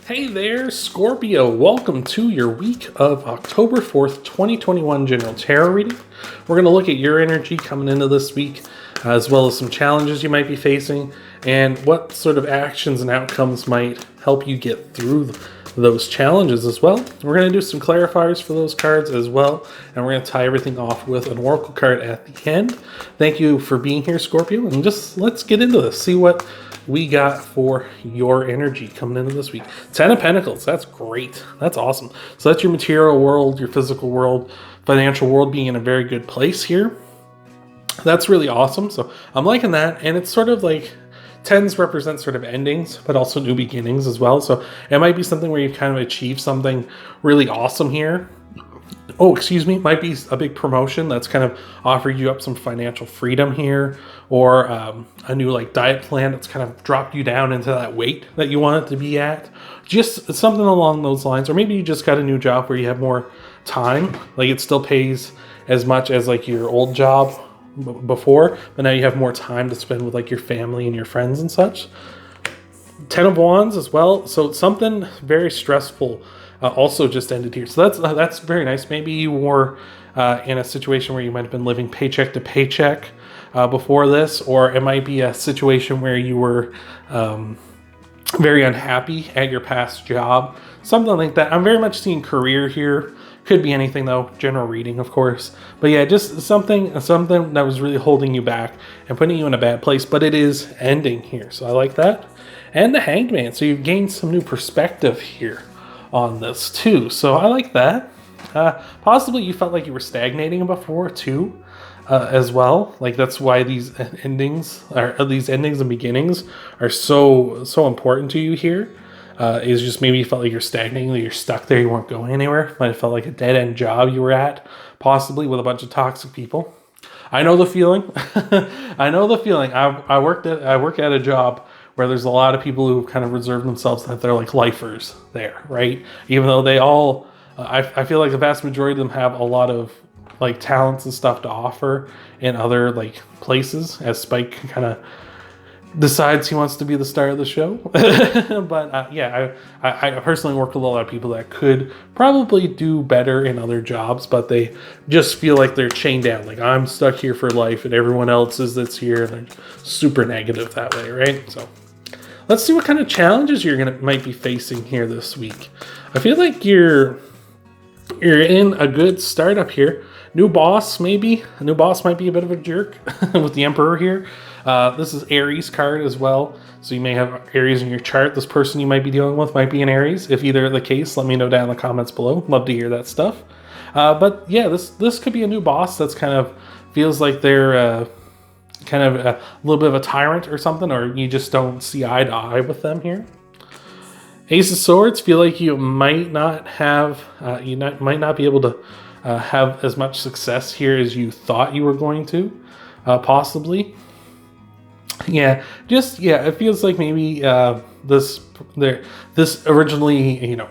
Hey there, Scorpio. Welcome to your week of October 4th, 2021 General Tarot reading. We're going to look at your energy coming into this week, as well as some challenges you might be facing, and what sort of actions and outcomes might help you get through those challenges as well. We're going to do some clarifiers for those cards as well, and we're going to tie everything off with an oracle card at the end. Thank you for being here, Scorpio, and just let's get into this, see what we got for your energy coming into this week. 10 of Pentacles, that's great. That's awesome. So that's your material world, your physical world, financial world being in a very good place here. That's really awesome. So I'm liking that. And it's sort of like 10s represent sort of endings, but also new beginnings as well. So it might be something where you've kind of achieved something really awesome here. Might be a big promotion that's kind of offered you up some financial freedom here, or a new like diet plan that's kind of dropped you down into that weight that you want it to be at. Just something along those lines. Or maybe you just got a new job where you have more time, like it still pays as much as like your old job before, but now you have more time to spend with like your family and your friends and such. 10 of Wands as well. So something very stressful also just ended here. So that's very nice. Maybe you were in a situation where you might have been living paycheck to paycheck before this, or it might be a situation where you were very unhappy at your past job, something like that. I'm very much seeing career here. Could be anything though, general reading of course. But yeah, just something that was really holding you back and putting you in a bad place, but it is ending here. So I like that. And the Hanged Man, so you've gained some new perspective here on this too. So I like that. Possibly you felt like you were stagnating before too, as well. Like that's why these endings and beginnings are so important to you here. Is just maybe you felt like you're stagnating, that you're stuck there, you weren't going anywhere. Might have felt like a dead end job you were at, possibly with a bunch of toxic people. I know the feeling. I know the feeling. I work at a job where there's a lot of people who kind of reserve themselves that they're like lifers there, right? Even though they all, I feel like the vast majority of them have a lot of like talents and stuff to offer in other like places, as Spike kind of decides he wants to be the star of the show. But yeah, I personally work with a lot of people that could probably do better in other jobs, but they just feel like they're chained down. Like I'm stuck here for life and everyone else is that's here. And they're super negative that way, right? So let's see what kind of challenges might be facing here this week. I feel like you're in a good startup here. New boss, maybe. A new boss might be a bit of a jerk with the Emperor here. This is Aries card as well. So you may have Aries in your chart. This person you might be dealing with might be an Aries. If either the case, let me know down in the comments below. Love to hear that stuff. But yeah, this could be a new boss that's kind of feels like they're kind of a little bit of a tyrant or something, or you just don't see eye to eye with them here. Ace of Swords, feel like you might not have, might not be able to have as much success here as you thought you were going to, possibly. Yeah, it feels like maybe this originally, you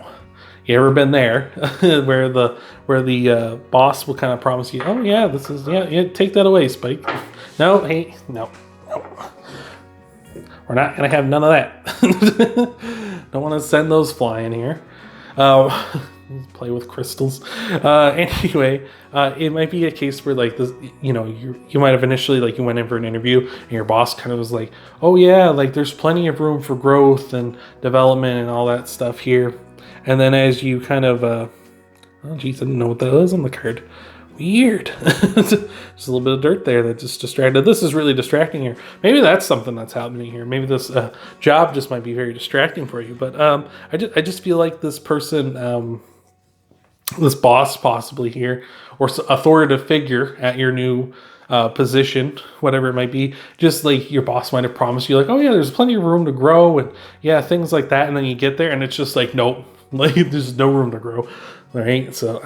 ever been there where the boss will kind of promise you, oh yeah, this is take that away, Spike. No, we're not gonna have none of that. Don't want to send those flying here. Play with crystals. Anyway, it might be a case where like this, you might have initially like you went in for an interview and your boss kind of was like, oh yeah, like there's plenty of room for growth and development and all that stuff here. And then as you kind of, oh geez, I didn't know what that was on the card. Weird. Just a little bit of dirt there that just distracted. This is really distracting here. Maybe that's something that's happening here. Maybe this job just might be very distracting for you. But I just feel like this person, this boss possibly here, or authoritative figure at your new position, whatever it might be, just like your boss might have promised you like, oh yeah, there's plenty of room to grow and yeah, things like that. And then you get there and it's just like, nope, like there's no room to grow. All right. So,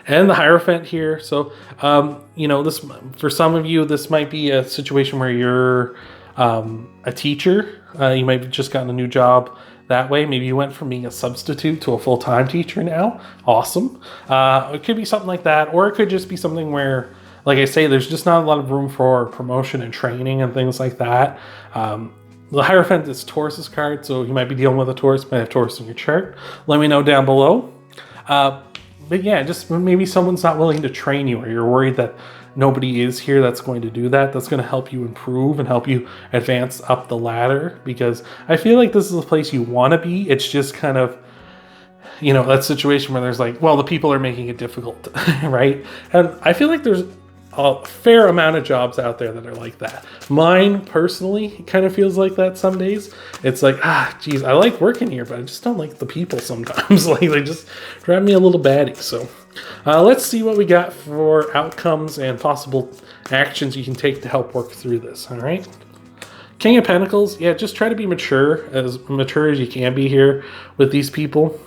and the Hierophant here. So, this, for some of you, this might be a situation where you're a teacher. You might have just gotten a new job that way. Maybe you went from being a substitute to a full-time teacher now. Awesome. It could be something like that, or it could just be something where, like I say, there's just not a lot of room for promotion and training and things like that. The Hierophant is Taurus's card, so you might be dealing with a Taurus, might have Taurus in your chart. Let me know down below. But yeah, just maybe someone's not willing to train you, or you're worried that nobody is here that's going to do that. That's going to help you improve and help you advance up the ladder, because I feel like this is a place you want to be. It's just kind of, you know, that situation where there's like, well, the people are making it difficult, right? And I feel like there's a fair amount of jobs out there that are like that. Mine personally kind of feels like that some days. It's like, geez, I like working here, but I just don't like the people sometimes. Like, they just drive me a little batty. So let's see what we got for outcomes and possible actions you can take to help work through this. All right. King of Pentacles. Yeah, just try to be mature as you can be here with these people.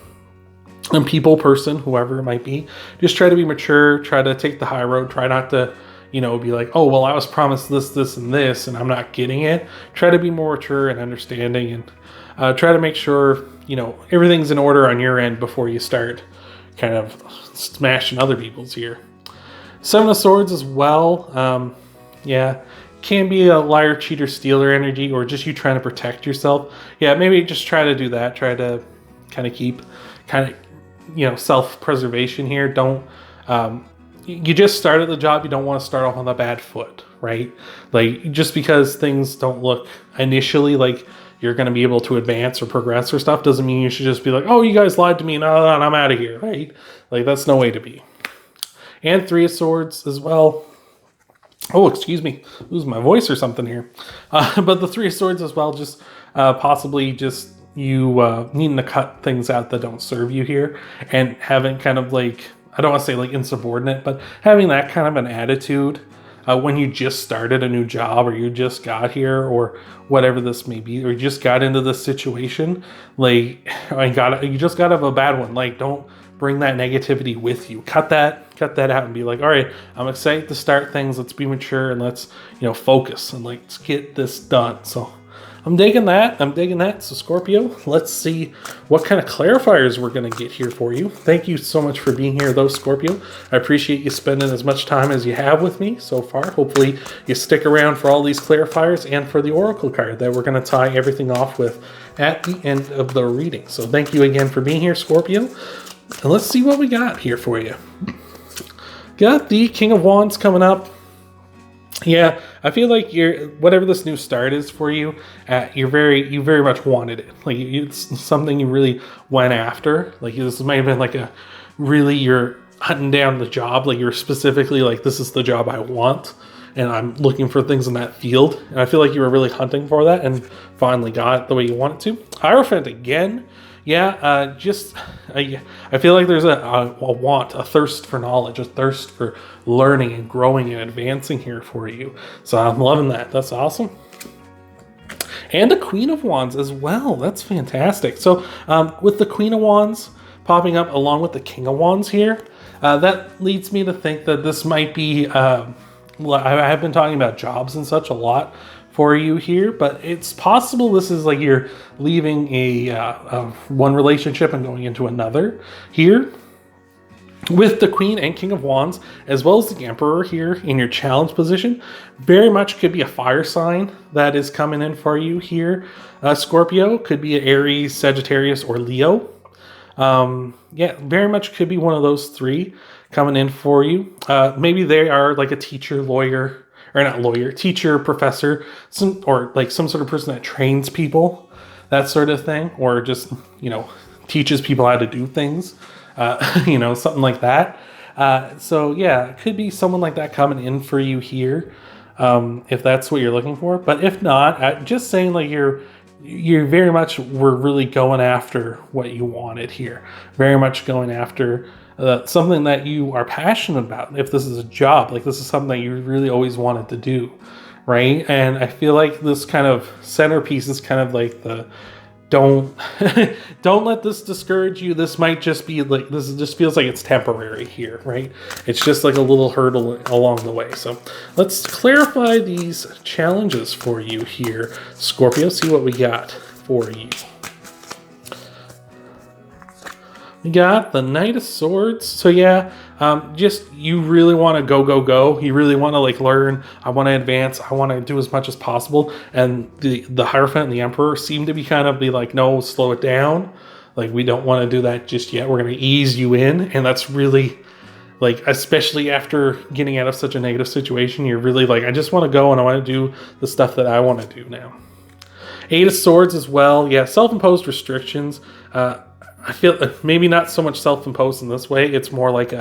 And people, person, whoever it might be, just try to be mature, try to take the high road, try not to, you know, be like, oh, well, I was promised this, this, and this, and I'm not getting it. Try to be more mature and understanding, and try to make sure, you know, everything's in order on your end before you start kind of smashing other people's here. Seven of Swords as well. Yeah, can be a liar, cheater, stealer energy, or just you trying to protect yourself. Yeah, maybe just try to do that. Try to kind of keep you know, self-preservation here. Don't you just started the job, you don't want to start off on a bad foot, right? Like, just because things don't look initially like you're going to be able to advance or progress or stuff doesn't mean you should just be like, oh, you guys lied to me, no, I'm out of here, right? Like, that's no way to be. And Three of Swords as well. Oh, excuse me, lose my voice or something here. But the Three of Swords as well, just possibly just you needing to cut things out that don't serve you here, and having kind of like, I don't want to say like insubordinate, but having that kind of an attitude when you just started a new job, or you just got here, or whatever this may be, or you just got into this situation, like, you just got out of a bad one. Like, don't bring that negativity with you. Cut that out and be like, all right, I'm excited to start things. Let's be mature, and let's, you know, focus, and let's get this done. So I'm digging that. So Scorpio, let's see what kind of clarifiers we're going to get here for you. Thank you so much for being here, though, Scorpio. I appreciate you spending as much time as you have with me so far. Hopefully you stick around for all these clarifiers and for the Oracle card that we're going to tie everything off with at the end of the reading. So thank you again for being here, Scorpio. And let's see what we got here for you. Got the King of Wands coming up. Yeah, I feel like whatever this new start is for you, you very much wanted it. Like, it's something you really went after. Like, this might have been like you're hunting down the job. Like, you're specifically like, this is the job I want, and I'm looking for things in that field. And I feel like you were really hunting for that, and finally got it the way you want it to. Hierophant again. Yeah, I feel like there's a want, a thirst for knowledge, a thirst for learning and growing and advancing here for you. So I'm loving that. That's awesome. And the Queen of Wands as well. That's fantastic. So with the Queen of Wands popping up along with the King of Wands here, that leads me to think that this might be, I have been talking about jobs and such a lot for you here, but it's possible this is like you're leaving one relationship and going into another here with the Queen and King of Wands, as well as the Emperor here in your challenge position. Very much could be a fire sign that is coming in for you here. Scorpio could be an Aries, Sagittarius, or Leo. Yeah, very much could be one of those three coming in for you. Maybe they are like a teacher, lawyer, or not lawyer, teacher, professor, or like some sort of person that trains people, that sort of thing, or just, you know, teaches people how to do things, you know, something like that. So yeah, it could be someone like that coming in for you here, if that's what you're looking for. But if not, just saying, like, you're very much were really going after what you wanted here, very much going after something that you are passionate about. If this is a job, like, this is something that you really always wanted to do, right? And I feel like this kind of centerpiece is kind of like the don't let this discourage you. This might just be like, this just feels like it's temporary here, right? It's just like a little hurdle along the way. So let's clarify these challenges for you here, Scorpio. See what we got for you. We got the Knight of Swords. So yeah, just you really want to go. You really want to like learn. I want to advance. I want to do as much as possible. And the Hierophant and the Emperor seem to be kind of be like, no, slow it down. Like we don't want to do that just yet. We're going to ease you in, and that's really like, especially after getting out of such a negative situation, you're really like, I just want to go and I want to do the stuff that I want to do now. Eight of Swords as well. Yeah, self-imposed restrictions. I feel maybe not so much self-imposed in this way. It's more like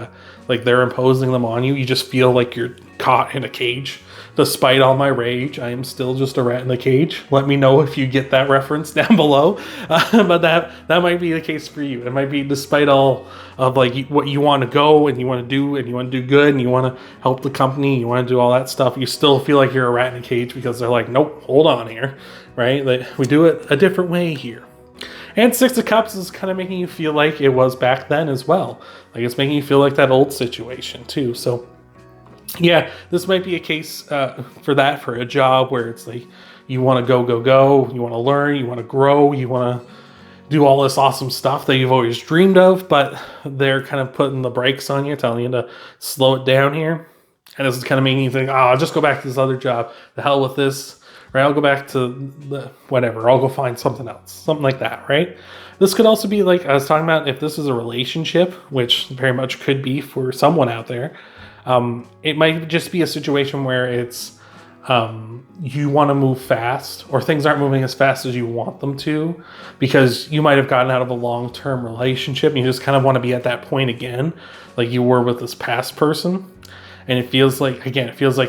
they're imposing them on you. You just feel like you're caught in a cage. Despite all my rage, I am still just a rat in the cage. Let me know if you get that reference down below. But that might be the case for you. It might be despite all of like what you want to go and you want to do and you want to do good and you want to help the company, you want to do all that stuff. You still feel like you're a rat in a cage because they're like, nope, hold on here, right? Like, we do it a different way here. And Six of Cups is kind of making you feel like it was back then as well. Like it's making you feel like that old situation too. So yeah, this might be a case for a job where it's like you want to go. You want to learn, you want to grow, you want to do all this awesome stuff that you've always dreamed of, but they're kind of putting the brakes on you, telling you to slow it down here. And this is kind of making you think, I'll just go back to this other job. The hell with this. Right, I'll go back to the whatever. I'll go find something else, something like that, right? This could also be like I was talking about. If this is a relationship, which very much could be for someone out there, it might just be a situation where it's you want to move fast, or things aren't moving as fast as you want them to, because you might have gotten out of a long-term relationship and you just kind of want to be at that point again, like you were with this past person. And it feels like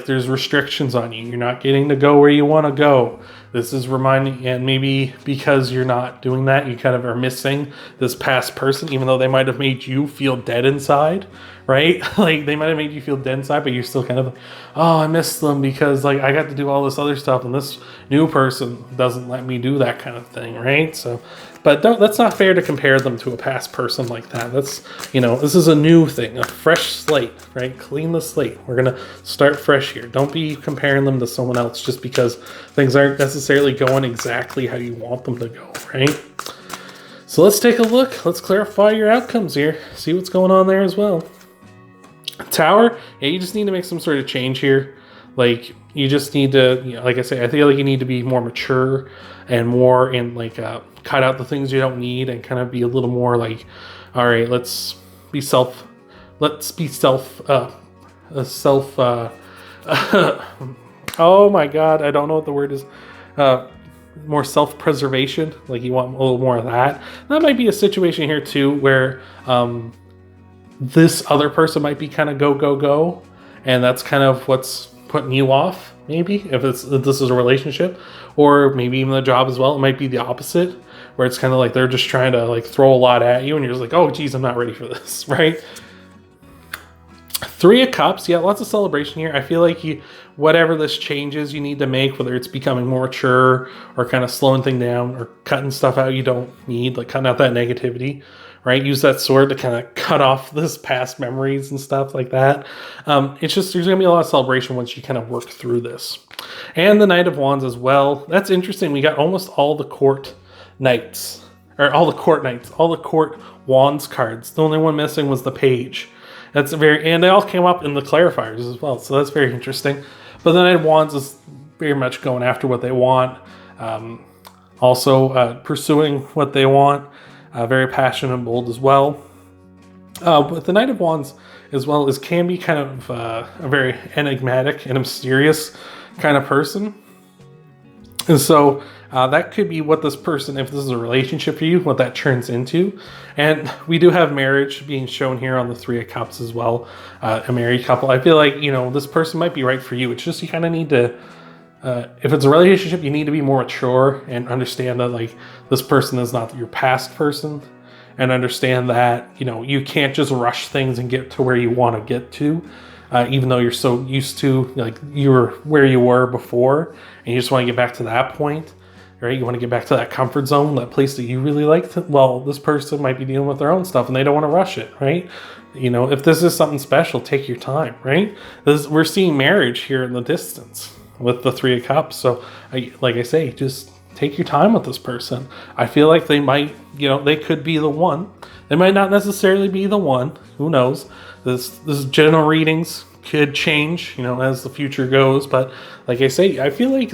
there's restrictions on you. You're not getting to go where you want to go. This is reminding, and maybe because you're not doing that, you kind of are missing this past person, even though they might have made you feel dead inside, right? Like they might have made you feel dead inside, but you're still kind of like, oh, I miss them because like I got to do all this other stuff and this new person doesn't let me do that kind of thing, right? So, but that's not fair to compare them to a past person like that. That's, this is a new thing, a fresh slate, right? Clean the slate. We're going to start fresh here. Don't be comparing them to someone else just because things aren't necessarily going exactly how you want them to go, right? So let's take a look. Let's clarify your outcomes here. See what's going on there as well. Tower, yeah, you just need to make some sort of change here. Like, you just need to, like I say, I feel like you need to be more mature and more in like, cut out the things you don't need and kind of be a little more like, all right, let's be self, oh my God, I don't know what the word is. More self-preservation. Like you want a little more of that. That might be a situation here too, where, this other person might be kind of go, and that's kind of what's putting you off, maybe, if this is a relationship, or maybe even the job as well. It might be the opposite, where it's kind of like they're just trying to like throw a lot at you, and you're just like, oh, geez, I'm not ready for this, right? Three of Cups, yeah, lots of celebration here. I feel like whatever this changes you need to make, whether it's becoming more mature or kind of slowing things down or cutting stuff out you don't need, like cutting out that negativity, right? Use that sword to kind of cut off this past memories and stuff like that. It's just, there's going to be a lot of celebration once you kind of work through this. And the Knight of Wands as well. That's interesting. We got almost all the court knights, or all the court knights, all the court wands cards. The only one missing was the page. That's and they all came up in the Clarifiers as well. So that's very interesting. But the Knight of Wands is very much going after what they want. Also pursuing what they want. Very passionate and bold as well. But the Knight of Wands as well can be kind of a very enigmatic and mysterious kind of person. And so that could be what this person, if this is a relationship for you, what that turns into. And we do have marriage being shown here on the Three of Cups as well. A married couple. I feel like, this person might be right for you. It's just you kind of need to, if it's a relationship, you need to be more mature and understand that like this person is not your past person, and understand that, you can't just rush things and get to where you want to get to. Even though you're so used to, like, you were where you were before, and you just want to get back to that point, right? You want to get back to that comfort zone, that place that you really like. Well, this person might be dealing with their own stuff, and they don't want to rush it, right? If this is something special, take your time, right? We're seeing marriage here in the distance with the Three of Cups. So, like I say, just take your time with this person. I feel like they might, they could be the one. They might not necessarily be the one. Who knows? This general readings could change, as the future goes. But like I say, I feel like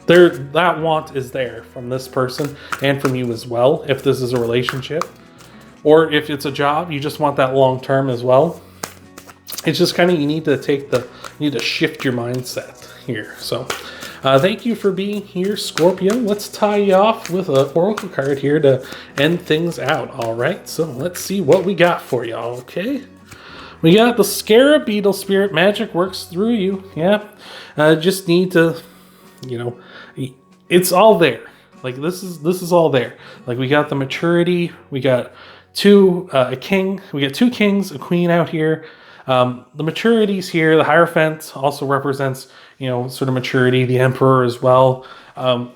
that want is there from this person and from you as well. If this is a relationship, or if it's a job, you just want that long term as well. It's just kind of, you need to shift your mindset here. So thank you for being here, Scorpio. Let's tie you off with an oracle card here to end things out. All right, so let's see what we got for you. Okay, we got the Scarab Beetle Spirit. Magic works through you. Yeah, just need to, it's all there. Like this is all there. Like we got the maturity. We got a king. We got two kings, a queen out here. The maturities here, the Hierophant also represents, sort of maturity, the Emperor as well.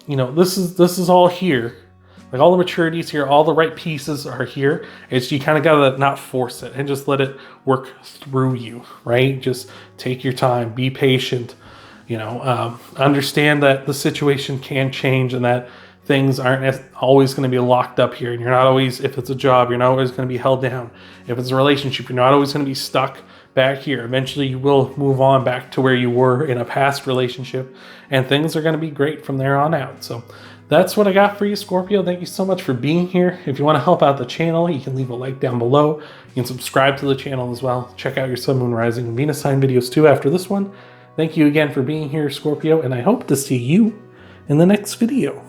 This is all here. Like all the maturities here, all the right pieces are here. It's, you kind of got to not force it and just let it work through you, right? Just take your time, be patient, understand that the situation can change and that things aren't always going to be locked up here. And you're not always, if it's a job, you're not always going to be held down. If it's a relationship, you're not always going to be stuck back here. Eventually you will move on back to where you were in a past relationship, and things are going to be great from there on out. So that's what I got for you, Scorpio. Thank you so much for being here. If you want to help out the channel, you can leave a like down below. You can subscribe to the channel as well. Check out your Sun, Moon, Rising, and Venus sign videos too after this one. Thank you again for being here, Scorpio, and I hope to see you in the next video.